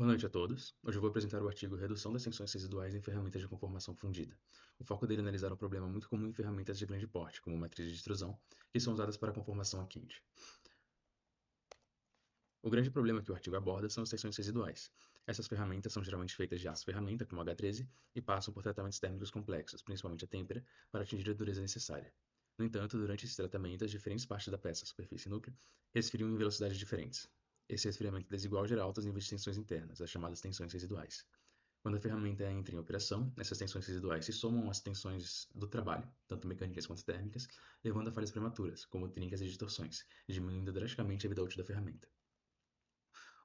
Boa noite a todos. Hoje eu vou apresentar o artigo Redução das tensões residuais em ferramentas de conformação fundida. O foco dele é analisar um problema muito comum em ferramentas de grande porte, como matrizes de extrusão, que são usadas para conformação a quente. O grande problema que o artigo aborda são as tensões residuais. Essas ferramentas são geralmente feitas de aço-ferramenta, como H13, e passam por tratamentos térmicos complexos, principalmente a têmpera, para atingir a dureza necessária. No entanto, durante esse tratamento, as diferentes partes da peça, superfície e núcleo, resfriam em velocidades diferentes. Esse resfriamento desigual gera altos níveis de tensões internas, as chamadas tensões residuais. Quando a ferramenta entra em operação, essas tensões residuais se somam às tensões do trabalho, tanto mecânicas quanto térmicas, levando a falhas prematuras, como trincas e distorções, diminuindo drasticamente a vida útil da ferramenta.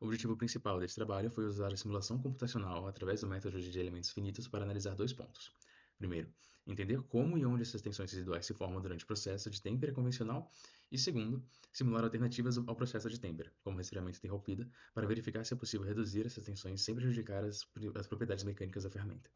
O objetivo principal desse trabalho foi usar a simulação computacional através do método de elementos finitos para analisar dois pontos. Primeiro, entender como e onde essas tensões residuais se formam durante o processo de têmpera convencional, e segundo, simular alternativas ao processo de têmpera, como resfriamento interrompido, para verificar se é possível reduzir essas tensões sem prejudicar as propriedades mecânicas da ferramenta.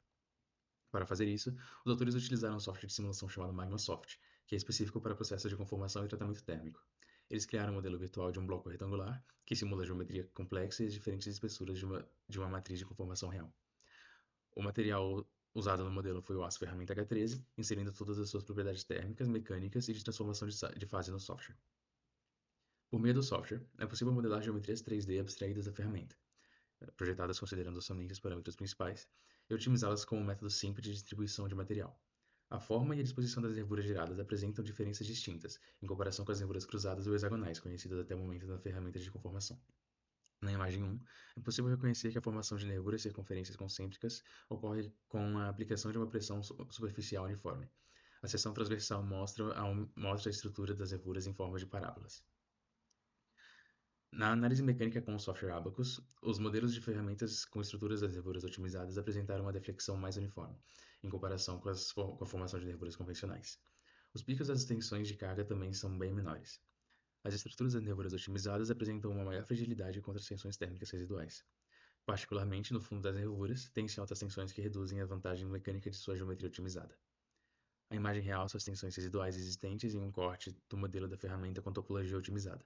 Para fazer isso, os autores utilizaram um software de simulação chamado MagmaSoft, que é específico para processos de conformação e tratamento térmico. Eles criaram um modelo virtual de um bloco retangular, que simula a geometria complexa e as diferentes espessuras de uma matriz de conformação real. O material usado no modelo foi o aço ferramenta H13, inserindo todas as suas propriedades térmicas, mecânicas e de transformação de fase no software. Por meio do software, é possível modelar geometrias 3D abstraídas da ferramenta, projetadas considerando somente os parâmetros principais, e otimizá-las com um método simples de distribuição de material. A forma e a disposição das nervuras giradas apresentam diferenças distintas, em comparação com as nervuras cruzadas ou hexagonais, conhecidas até o momento na ferramenta de conformação. Na imagem 1, é possível reconhecer que a formação de nervuras circunferências concêntricas ocorre com a aplicação de uma pressão superficial uniforme. A seção transversal mostra a estrutura das nervuras em forma de parábolas. Na análise mecânica com o software Abacus, os modelos de ferramentas com estruturas das nervuras otimizadas apresentaram uma deflexão mais uniforme, em comparação com a formação de nervuras convencionais. Os picos das tensões de carga também são bem menores. As estruturas das nervuras otimizadas apresentam uma maior fragilidade contra as tensões térmicas residuais. Particularmente no fundo das nervuras, tem-se altas tensões que reduzem a vantagem mecânica de sua geometria otimizada. A imagem realça as tensões residuais existentes em um corte do modelo da ferramenta com topologia otimizada.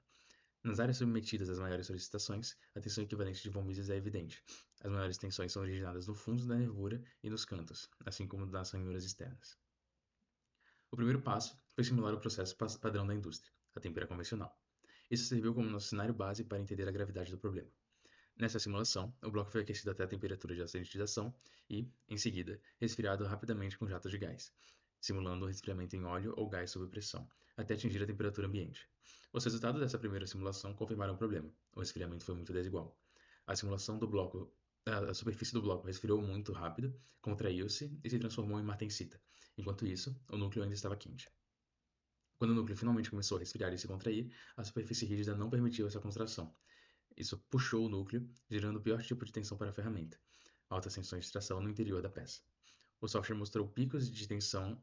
Nas áreas submetidas às maiores solicitações, a tensão equivalente de von Mises é evidente. As maiores tensões são originadas no fundo da nervura e nos cantos, assim como nas ranhuras externas. O primeiro passo foi simular o processo padrão da indústria, a têmpera convencional. Isso serviu como nosso cenário base para entender a gravidade do problema. Nessa simulação, o bloco foi aquecido até a temperatura de aciditização e, em seguida, resfriado rapidamente com jatos de gás, simulando um resfriamento em óleo ou gás sob pressão, até atingir a temperatura ambiente. Os resultados dessa primeira simulação confirmaram o problema. O resfriamento foi muito desigual. A simulação do bloco, a superfície do bloco resfriou muito rápido, contraiu-se e se transformou em martensita. Enquanto isso, o núcleo ainda estava quente. Quando o núcleo finalmente começou a resfriar e se contrair, a superfície rígida não permitiu essa contração. Isso puxou o núcleo, gerando o pior tipo de tensão para a ferramenta, altas tensões de tração no interior da peça. O software mostrou picos de tensão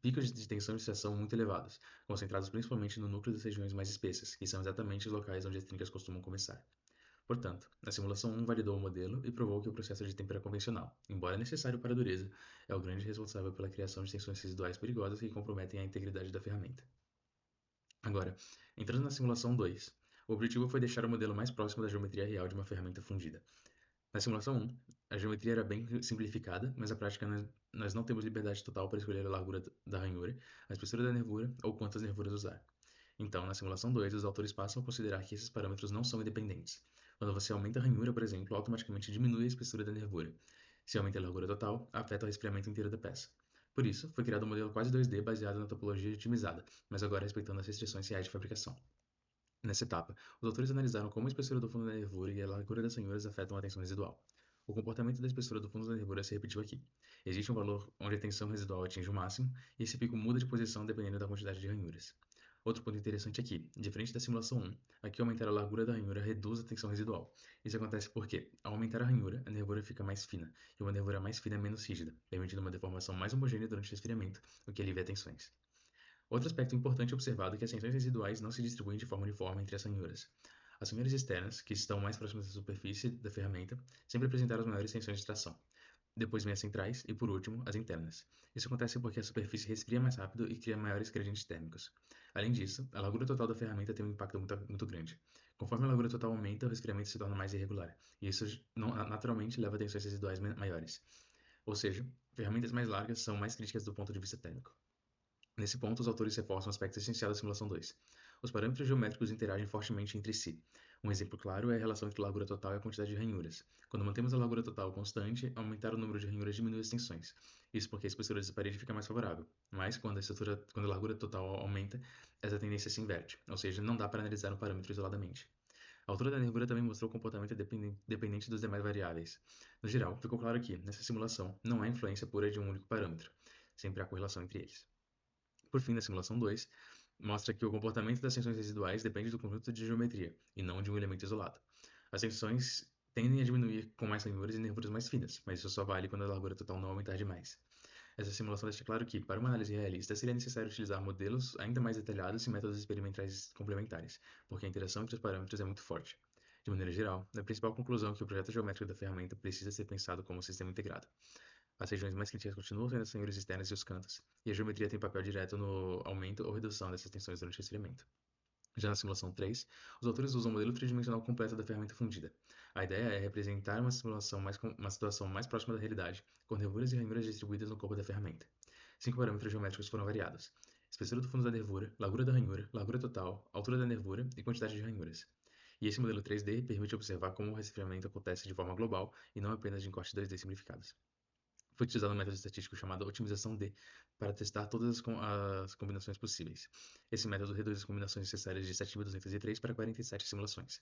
picos de tensão de tração muito elevados, concentrados principalmente no núcleo das regiões mais espessas, que são exatamente os locais onde as trincas costumam começar. Portanto, a simulação 1 validou o modelo e provou que o processo de têmpera convencional, embora necessário para a dureza, é o grande responsável pela criação de tensões residuais perigosas que comprometem a integridade da ferramenta. Agora, entrando na simulação 2, o objetivo foi deixar o modelo mais próximo da geometria real de uma ferramenta fundida. Na simulação 1, a geometria era bem simplificada, mas na prática nós não temos liberdade total para escolher a largura da ranhura, a espessura da nervura ou quantas nervuras usar. Então, na simulação 2, os autores passam a considerar que esses parâmetros não são independentes. Quando você aumenta a ranhura, por exemplo, automaticamente diminui a espessura da nervura. Se aumenta a largura total, afeta o resfriamento inteiro da peça. Por isso, foi criado um modelo quase 2D baseado na topologia otimizada, mas agora respeitando as restrições reais de fabricação. Nessa etapa, os autores analisaram como a espessura do fundo da nervura e a largura das ranhuras afetam a tensão residual. O comportamento da espessura do fundo da nervura se repetiu aqui. Existe um valor onde a tensão residual atinge o máximo, e esse pico muda de posição dependendo da quantidade de ranhuras. Outro ponto interessante aqui, diferente da simulação 1, aqui aumentar a largura da ranhura reduz a tensão residual. Isso acontece porque, ao aumentar a ranhura, a nervura fica mais fina, e uma nervura mais fina é menos rígida, permitindo uma deformação mais homogênea durante o resfriamento, o que alivia tensões. Outro aspecto importante observado é que as tensões residuais não se distribuem de forma uniforme entre as ranhuras. As ranhuras externas, que estão mais próximas da superfície da ferramenta, sempre apresentaram as maiores tensões de tração. Depois vem as centrais e, por último, as internas. Isso acontece porque a superfície resfria mais rápido e cria maiores gradientes térmicos. Além disso, a largura total da ferramenta tem um impacto muito grande. Conforme a largura total aumenta, o resfriamento se torna mais irregular, e isso naturalmente leva a tensões residuais maiores. Ou seja, ferramentas mais largas são mais críticas do ponto de vista térmico. Nesse ponto, os autores reforçam um aspecto essencial da simulação 2. Os parâmetros geométricos interagem fortemente entre si. Um exemplo claro é a relação entre a largura total e a quantidade de ranhuras. Quando mantemos a largura total constante, aumentar o número de ranhuras diminui as tensões. Isso porque a espessura dessa parede fica mais favorável. Mas, quando a largura total aumenta, essa tendência se inverte, ou seja, não dá para analisar um parâmetro isoladamente. A altura da nervura também mostrou comportamento dependente dos demais variáveis. No geral, ficou claro que, nessa simulação, não há influência pura de um único parâmetro. Sempre há correlação entre eles. Por fim, na simulação 2, mostra que o comportamento das tensões residuais depende do conjunto de geometria, e não de um elemento isolado. As tensões tendem a diminuir com mais ranhuras e nervuras mais finas, mas isso só vale quando a largura total não aumentar demais. Essa simulação deixa claro que, para uma análise realista, seria necessário utilizar modelos ainda mais detalhados e métodos experimentais complementares, porque a interação entre os parâmetros é muito forte. De maneira geral, a principal conclusão é que o projeto geométrico da ferramenta precisa ser pensado como um sistema integrado. As regiões mais críticas continuam sendo as ranhuras externas e os cantos, e a geometria tem papel direto no aumento ou redução dessas tensões durante o resfriamento. Já na simulação 3, os autores usam o modelo tridimensional completo da ferramenta fundida. A ideia é representar uma situação mais próxima da realidade, com nervuras e ranhuras distribuídas no corpo da ferramenta. 5 parâmetros geométricos foram variados: espessura do fundo da nervura, largura da ranhura, largura total, altura da nervura e quantidade de ranhuras. E esse modelo 3D permite observar como o resfriamento acontece de forma global e não apenas de encortes 2D simplificados. Foi utilizado um método estatístico chamado otimização D para testar todas as combinações possíveis. Esse método reduz as combinações necessárias de 7.203 para 47 simulações.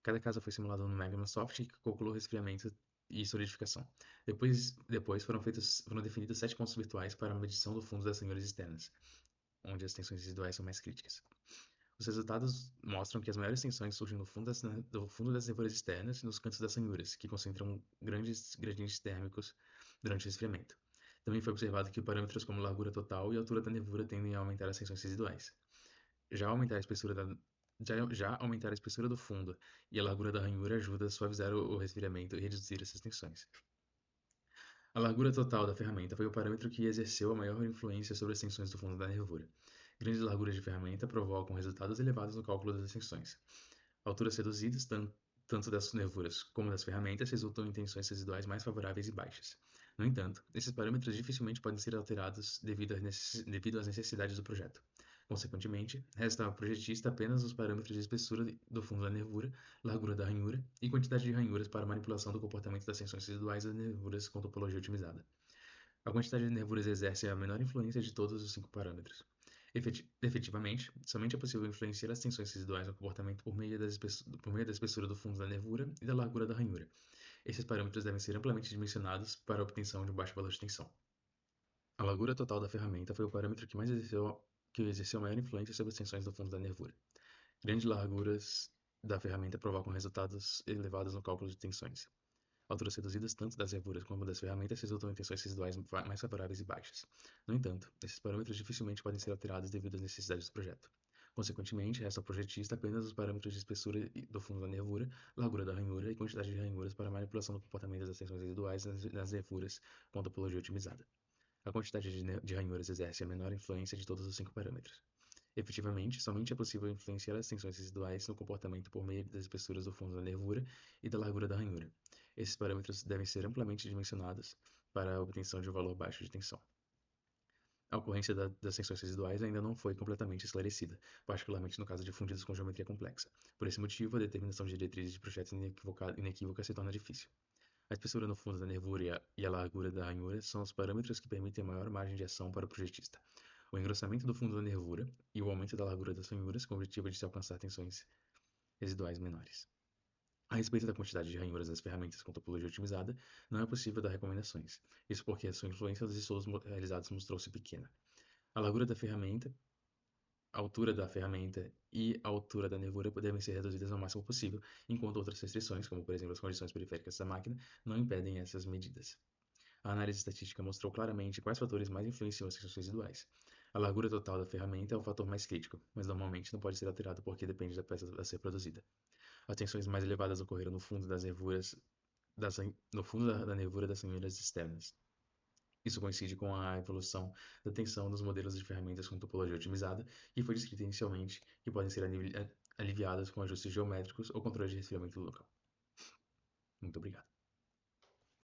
Cada casa foi simulada no Magmasoft, que calculou resfriamento e solidificação. Depois foram definidos 7 pontos virtuais para a medição do fundo das ranhuras externas, onde as tensões residuais são mais críticas. Os resultados mostram que as maiores tensões surgem do fundo das nervuras externas e nos cantos das ranhuras, que concentram grandes gradientes térmicos durante o resfriamento. Também foi observado que parâmetros como largura total e altura da nervura tendem a aumentar as tensões residuais. Já aumentar a espessura aumentar a espessura do fundo e a largura da ranhura ajuda a suavizar o resfriamento e reduzir essas tensões. A largura total da ferramenta foi o parâmetro que exerceu a maior influência sobre as tensões do fundo da nervura. Grandes larguras de ferramenta provocam resultados elevados no cálculo das tensões. Alturas reduzidas, tanto das nervuras como das ferramentas, resultam em tensões residuais mais favoráveis e baixas. No entanto, esses parâmetros dificilmente podem ser alterados devido às necessidades do projeto. Consequentemente, resta ao projetista apenas os parâmetros de espessura do fundo da nervura, largura da ranhura e quantidade de ranhuras para manipulação do comportamento das tensões residuais das nervuras com topologia otimizada. A quantidade de nervuras exerce a menor influência de todos os 5 parâmetros. Efetivamente, somente é possível influenciar as tensões residuais no comportamento por meio da espessura do fundo da nervura e da largura da ranhura. Esses parâmetros devem ser amplamente dimensionados para a obtenção de um baixo valor de tensão. A largura total da ferramenta foi o parâmetro que exerceu maior influência sobre as tensões do fundo da nervura. Grandes larguras da ferramenta provocam resultados elevados no cálculo de tensões. Alturas reduzidas tanto das nervuras como das ferramentas resultam em tensões residuais mais favoráveis e baixas. No entanto, esses parâmetros dificilmente podem ser alterados devido às necessidades do projeto. Consequentemente, resta ao projetista apenas os parâmetros de espessura do fundo da nervura, largura da ranhura e quantidade de ranhuras para a manipulação do comportamento das tensões residuais nas nervuras com topologia otimizada. A quantidade de ranhuras exerce a menor influência de todos os 5 parâmetros. Efetivamente, somente é possível influenciar as tensões residuais no comportamento por meio das espessuras do fundo da nervura e da largura da ranhura. Esses parâmetros devem ser amplamente dimensionados para a obtenção de um valor baixo de tensão. A ocorrência das tensões residuais ainda não foi completamente esclarecida, particularmente no caso de fundidos com geometria complexa. Por esse motivo, a determinação de diretrizes de projetos inequívoca se torna difícil. A espessura no fundo da nervura e a largura da ranhura são os parâmetros que permitem a maior margem de ação para o projetista. O engrossamento do fundo da nervura e o aumento da largura das ranhuras com o objetivo de se alcançar tensões residuais menores. A respeito da quantidade de ranhuras das ferramentas com topologia otimizada, não é possível dar recomendações. Isso porque a sua influência nos estudos realizados mostrou-se pequena. A largura da ferramenta, a altura da ferramenta e a altura da nervura devem ser reduzidas ao máximo possível, enquanto outras restrições, como por exemplo as condições periféricas da máquina, não impedem essas medidas. A análise estatística mostrou claramente quais fatores mais influenciam as tensões residuais. A largura total da ferramenta é o fator mais crítico, mas normalmente não pode ser alterado porque depende da peça a ser produzida. As tensões mais elevadas ocorreram no fundo das nervuras da nervura das ranhuras externas. Isso coincide com a evolução da tensão dos modelos de ferramentas com topologia otimizada, que foi descrita inicialmente, que podem ser aliviadas com ajustes geométricos ou controle de resfriamento local. Muito obrigado.